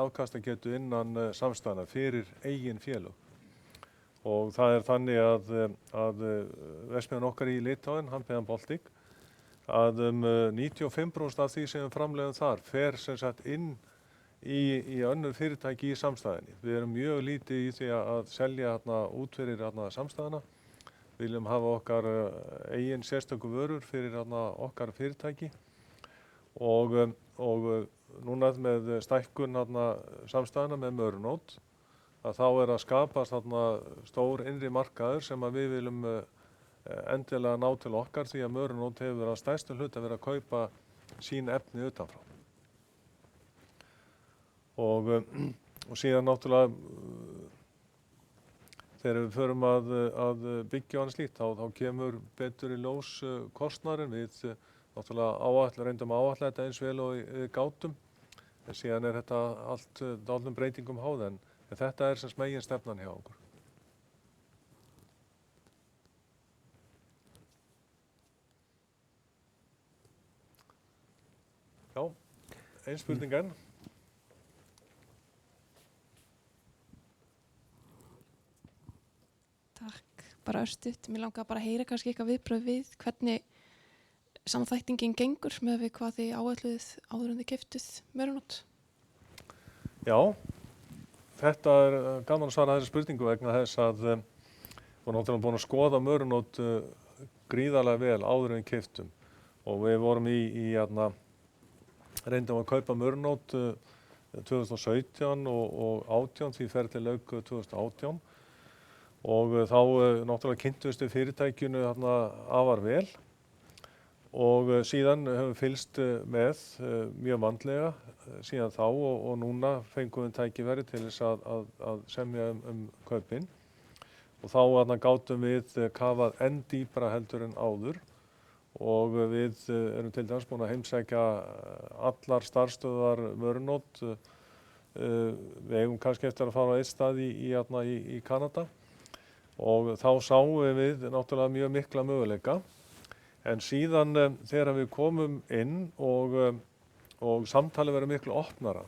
afkastagetu innan samstæðna fyrir eigin félög. Og það þannig að verksmiðjan okkar í Litáen, Hampiðjan Baltic, að 95% af því sem við framleiðum þar fer sem sagt inn í önnur fyrirtæki í samstæðinni. Við erum mjög lítið í því að selja út fyrir samstæðina. Við viljum hafa okkar eigin sérstöku vörur fyrir okkar fyrirtæki og núna með stækkun samstæðina með Mörunótt að þá er að skapast stór innri markaður sem að við viljum endilega ná til okkar því að Mörunótt hefur að stærstu hluta verið að kaupa sín efni utanfrá. Og síðan náttúrulega þegar við förum að byggja hann slíkt þá kemur betur í ljós kostnaðurinn. Við náttúrulega reyndum að áætla þetta eins vel og við gátum. En síðan er þetta allt dálítiðum breytingum háð en þetta er sem meginstefnan hjá okkur. Já, ein spurning enn. Takk, bara örstutt. Mér langar bara að heyra kannski eitthvað viðbrögð við hvernig samþættingin gengur með við hvað þið áætluðuð áður en þið keyptuð Mörunótt. Já, þetta er gaman að svara þessari spurningu vegna þess að við vorum náttúrulega búin að skoða Mörunótt gríðarlega vel áður en við keyptum og við vorum reyndum að kaupa Mörunótt 2017 og 18 því ferli lauk 2018. Og þá náttúrulega kynntumst við fyrirtækinu afar vel og síðan höfum við fylgst með mjög vandlega síðan þá og núna fengum við tækifæri til þess að semja kaupin og þá gátum við kafað enn dýpra heldur en áður og við erum til dæmis búin að heimsækja allar starfsstöðvar Mörunótt. Við eigum kannski eftir að fara á einn stað í Kanada. og þá sáum við náttúrulega mjög mikla möguleika. En síðan þegar við komum inn og samtalið verður miklu opnara,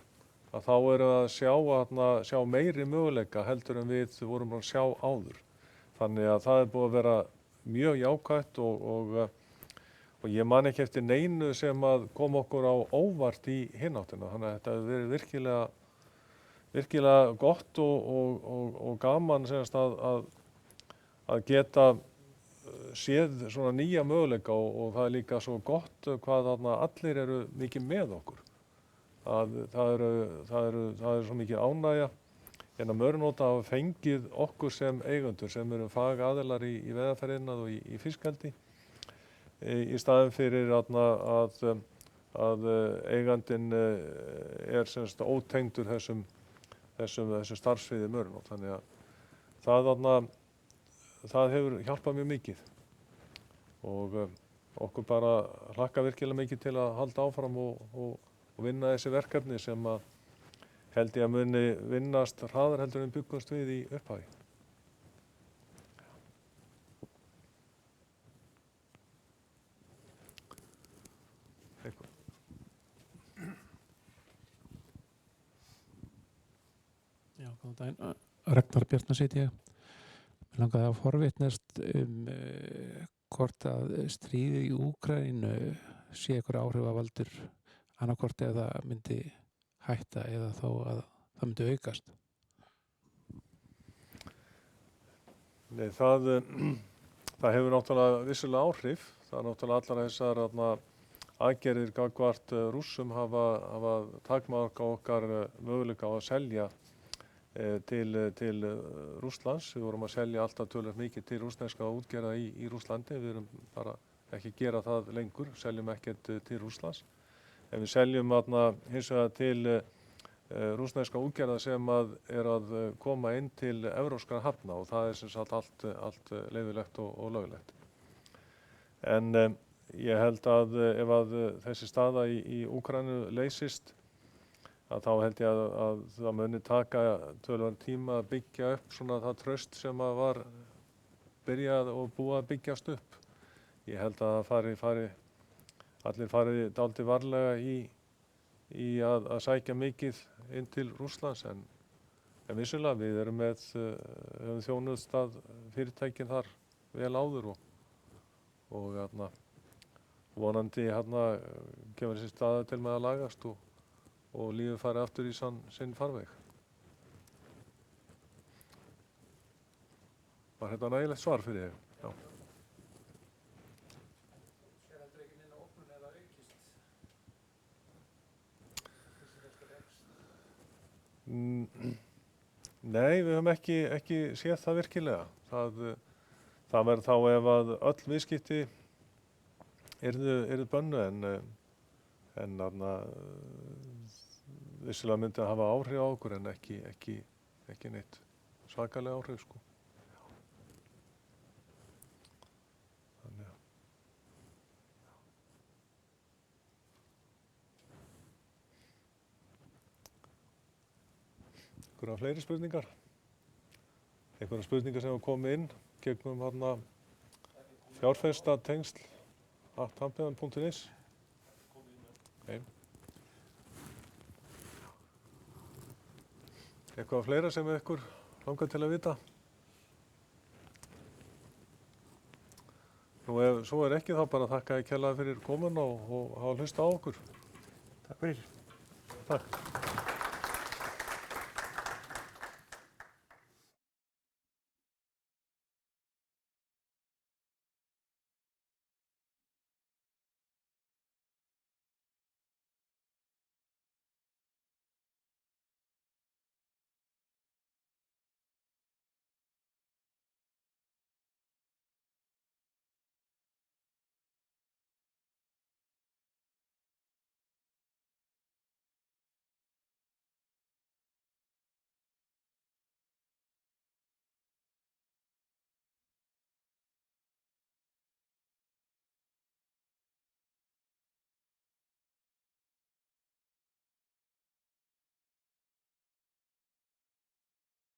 að þá erum við að sjá meiri möguleika heldur en við vorum að sjá áður. Þannig að það er búið að vera mjög jákvætt og ég man ekki eftir neinu sem að kom okkur á óvart í hináttina. Þannig að þetta hefur verið virkilega gott og gaman semast að geta séð svona nýja möguleika og það er líka svo gott hvað allir eru mikið með okkur. Það er svo mikið ánægja en að Mörunótt hafa fengið okkur sem eigendur sem eru fagaðilar í veiðarfæriðnaði og í fiskeldi í staðinn fyrir að eigandinn er semst ótengdur þessu starfsviði Mörunótt. Þannig að það hefur hjálpað mjög mikið og okkur bara hlakka virkilega mikið til að halda áfram og vinna þessi verkefni sem að held ég að muni vinnast hraðar heldur en byggumst við í upphafi. Já, góðan daginn. Ragnar Bjarnar heiti ég. Mér langaði að forvitnast hvort að stríðið í Úkraínu sé ykkur áhrifavaldur annarkvort eða myndi hætta eða þá að það myndi aukast. Nei, það hefur náttúrulega vissulega áhrif. Það er náttúrulega allar þessar aðgerðir gagnvart Rússum hafa takmarkað okkar möguleika á að selja til Rússlands. Við vorum að selja alltaf töluvert mikið til rússneska útgerða í Rússlandi. Við erum bara ekki að gera það lengur, seljum ekkert til Rússlands. En við seljum hins vegar til rússneska útgerða sem er að koma inn til evrópskra hafna og það er sem sagt allt leyfilegt og löglegt. En ég held að ef þessi staða í Úkraínu leysist, að þá held ég að það muni taka töluvert tíma að byggja upp svona það traust sem var byrjað og búið að byggjast upp. Ég held að allir fari dálítið varlega í að sækja mikið inn til Rússlands en vissulega við erum höfum þjónuðst að fyrirtækin þar vel áður og vonandi kemur þessi staða til með að lagast og lífið fari aftur í sinn farveg. Var þetta nægilegt svar fyrir þig? Já. Nei, við höfum ekki séð það virkilega. Það verður þá ef að öll viðskipti yrðu bönnuð en vissulega myndi að hafa áhrif á okkur en ekki neitt svakalega áhrif sko. Þannig að einhverjar fleiri spurningar? Einhverjar spurningar sem hafa komið inn gegnum fjárfestatengsl@hampiðan.is? Okay. Eitthvað fleira sem ykkur langar til að vita? Nú ef svo er ekki þá bara þakka ég kærlega fyrir komuna og hafa hlusta á okkur. Takk fyrir. Takk.